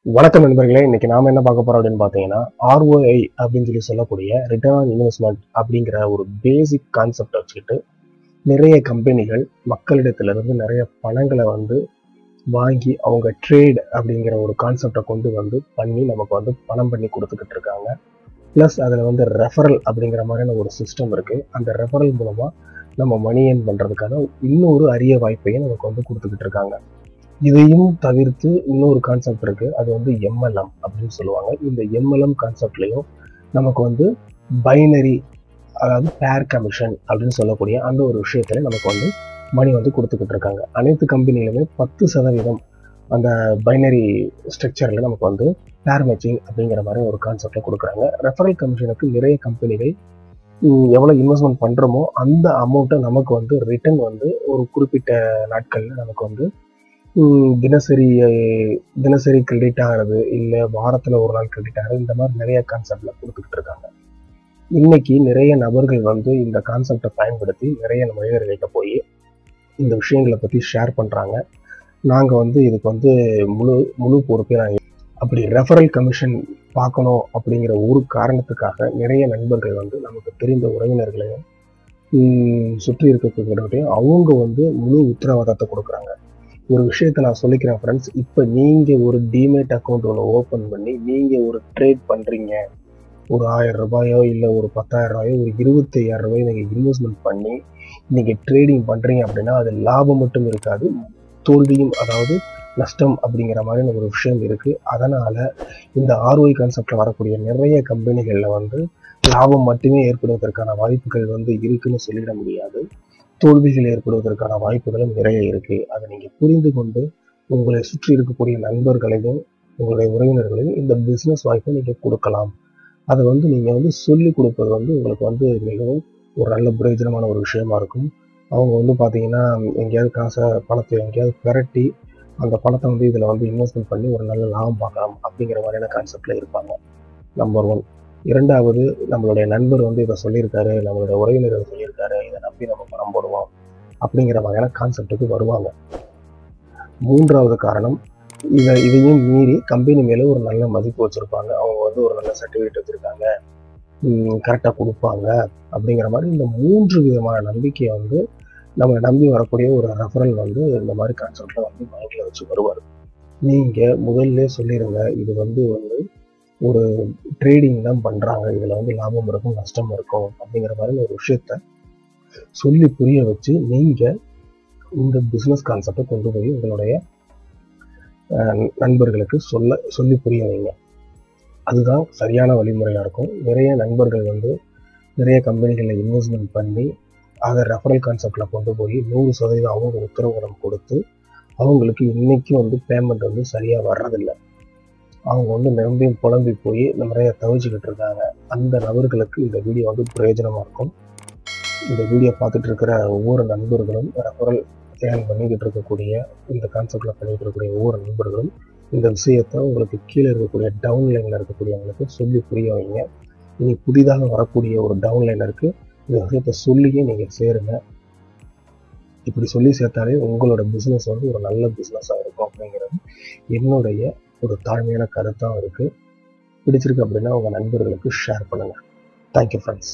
வணக்கம் நண்பர்களே. இன்னைக்கு நாம என்ன பார்க்க போறோம் அப்படின்னு பார்த்தீங்கன்னா, ROI அப்படின்னு சொல்லக்கூடிய ரிட்டர்ன் ஆன் இன்வெஸ்ட்மெண்ட் அப்படிங்கிற ஒரு பேசிக் கான்செப்டை வச்சுக்கிட்டு நிறைய கம்பெனிகள் மக்களிடத்திலிருந்து நிறைய பணங்களை வாங்கி அவங்க ட்ரேட் அப்படிங்கிற ஒரு கான்செப்டை கொண்டு பண்ணி நமக்கு பணம் பண்ணி கொடுத்துக்கிட்டு இருக்காங்க. ப்ளஸ் அதில் ரெஃபரல் அப்படிங்கிற மாதிரியான ஒரு சிஸ்டம் இருக்கு. அந்த ரெஃபரல் மூலமா நம்ம மணி ஏர்ன் பண்றதுக்கான இன்னொரு அரிய வாய்ப்பையும் நமக்கு கொடுத்துக்கிட்டு இருக்காங்க. இதையும் தவிர்த்து இன்னொரு கான்செப்ட் இருக்கு. அது MLM அப்படின்னு சொல்லுவாங்க. இந்த MLM கான்செப்ட்லயும் நமக்கு பைனரி, அதாவது பேர் கமிஷன் அப்படின்னு சொல்லக்கூடிய அந்த ஒரு விஷயத்துல நமக்கு மணி கொடுத்துக்கிட்டு இருக்காங்க. அனைத்து கம்பெனிலுமே 10% அந்த பைனரி ஸ்ட்ரக்சர்ல நமக்கு பேர் மேட்சிங் அப்படிங்கிற மாதிரி ஒரு கான்செப்ட்ல கொடுக்குறாங்க. ரெஃபரல் கமிஷனுக்கு நிறைய கம்பெனிகள் எவ்வளவு இன்வெஸ்ட்மெண்ட் பண்றோமோ அந்த அமௌண்ட்டை நமக்கு ரிட்டர்ன் ஒரு குறிப்பிட்ட நாட்கள்ல நமக்கு தினசரி கிரெடிட் ஆகிறது, இல்லை வாரத்தில் ஒரு நாள் கிரெடிட் ஆகிறது, இந்த மாதிரி நிறைய கான்செப்ட்ல கொடுத்துக்கிட்டு இருக்காங்க. இன்னைக்கு நிறைய நபர்கள் இந்த கான்செப்டை பயன்படுத்தி நிறைய மனிதர்கள்கிட்ட போய் இந்த விஷயங்களை பற்றி ஷேர் பண்ணுறாங்க. நாங்கள் இதுக்கு முழு பொறுப்பே நாங்கள் அப்படி ரெஃபரல் கமிஷன் பார்க்கணும் அப்படிங்கிற ஒரு காரணத்துக்காக நிறைய நண்பர்கள் நமக்கு தெரிந்த உறவினர்களையும் சுற்றி இருக்கக்கூடியவர்களையும் அவங்க முழு உத்தரவாதத்தை கொடுக்குறாங்க. ஒரு விஷயத்தை நான் சொல்லிக்கிறேன் ஃப்ரெண்ட்ஸ். இப்போ நீங்கள் ஒரு டிமேட் அக்கௌண்ட் ஒன்று ஓப்பன் பண்ணி நீங்கள் ஒரு ட்ரேட் பண்ணுறீங்க, ஒரு 1000 ரூபாயோ இல்லை ஒரு 10,000 ரூபாயோ ஒரு 25,000 ரூபாயோ நீங்கள் இன்வெஸ்ட்மெண்ட் பண்ணி நீங்கள் ட்ரேடிங் பண்ணுறீங்க அப்படின்னா அது லாபம் மட்டும் இருக்காது, தோல்வியும், அதாவது நஷ்டம் அப்படிங்கிற மாதிரி ஒரு விஷயம் இருக்குது. அதனால் இந்த ROI கான்செப்டில் வரக்கூடிய நிறைய கம்பெனிகளில் லாபம் மட்டுமே ஏற்படுவதற்கான வாய்ப்புகள் இருக்குன்னு சொல்லிட முடியாது. தோல்விகள் ஏற்படுவதற்கான வாய்ப்புகளும் நிறைய இருக்கு. அதை நீங்க புரிந்து கொண்டு உங்களை சுற்றி இருக்கக்கூடிய நண்பர்களையும் உங்களுடைய உறவினர்களையும் இந்த பிசினஸ் வாய்ப்பை நீங்க கொடுக்கலாம். அதை நீங்க சொல்லி கொடுப்பது உங்களுக்கு மிகவும் ஒரு நல்ல பிரயோஜனமான ஒரு விஷயமா இருக்கும். அவங்க பாத்தீங்கன்னா எங்கேயாவது பணத்தை எங்கேயாவது விரட்டி அந்த பணத்தை இதுல இன்வெஸ்ட்மெண்ட் பண்ணி ஒரு நல்ல லாபம் பார்க்கலாம் அப்படிங்கிற மாதிரியான கான்செப்ட்ல இருப்பாங்க. நம்பர் 1. இரண்டாவது, நம்மளுடைய நண்பர் இதை சொல்லியிருக்காரு, நம்மளுடைய உறவினர் இதை சொல்லியிருக்காரு, இதை நம்பி நம்ம பணம் போடுவோம் அப்படிங்கிற வகையான கான்செப்டுக்கு வருவாங்க. மூன்றாவது காரணம், இதையும் மீறி கம்பெனி மேல ஒரு நல்ல மதிப்பு வச்சிருப்பாங்க. அவங்க ஒரு நல்ல சர்டிஃபிகேட் வச்சிருக்காங்க, கரெக்டாக கொடுப்பாங்க அப்படிங்கிற மாதிரி இந்த 3 விதமான நம்பிக்கையை நம்ம நம்பி வரக்கூடிய ஒரு ரெஃபரல் இந்த மாதிரி கான்செப்ட்ல மைண்ட்ல வச்சு வருவார். நீங்க முதல்ல சொல்லிடுங்க, இது ஒரு ட்ரேடிங் தான் பண்றாங்க, இதுல லாபம் இருக்கும் நஷ்டம் இருக்கும் அப்படிங்கிற மாதிரி ஒரு விஷயத்த சொல்லி புரிய வச்சு நீங்க இந்த பிசினஸ் கான்செப்டை கொண்டு போய் உங்களுடைய நண்பர்களுக்கு சொல்லி புரிய வைங்க. அதுதான் சரியான வழிமுறையா இருக்கும். நிறைய நண்பர்கள் நிறைய கம்பெனிகளில் இன்வெஸ்ட்மெண்ட் பண்ணி அதை ரெஃபரல் கான்செப்ட்ல கொண்டு போய் 100% அவங்க உத்தரவாதம் கொடுத்து அவங்களுக்கு இன்னைக்கு பேமெண்ட் சரியா வர்றதில்லை. அவங்க நம்பியும் புலம்பி போய் நிறைய தவிச்சுக்கிட்டு இருக்காங்க. அந்த நபர்களுக்கு இந்த வீடியோ பிரயோஜனமா இருக்கும். இந்த வீடியோ பார்த்துட்டு இருக்கிற ஒவ்வொரு நண்பர்களும், ரெஃபரல் ஏர்ன் பண்ணிக்கிட்டு இருக்கக்கூடிய இந்த கான்செப்ட்ல பண்ணிட்டு இருக்கக்கூடிய ஒவ்வொரு நண்பர்களும் இந்த விஷயத்த உங்களுக்கு கீழே இருக்கக்கூடிய டவுன்லைன்ல இருக்கக்கூடியவங்களுக்கு சொல்லி புரிய வைங்க. இனி புதிதாக வரக்கூடிய ஒரு டவுன்லைனருக்கு இந்த விஷயத்த சொல்லியே நீங்க சேருங்க. இப்படி சொல்லி சேர்த்தாலே உங்களோட பிசினஸ் ஒரு நல்ல பிசினஸா இருக்கும் அப்படிங்கிறது என்னுடைய ஒரு தாழ்மையான கருத்தாக இருக்கு. பிடிச்சிருக்கு அப்படின்னா உங்க நண்பர்களுக்கு ஷேர் பண்ணுங்க. Thank you friends.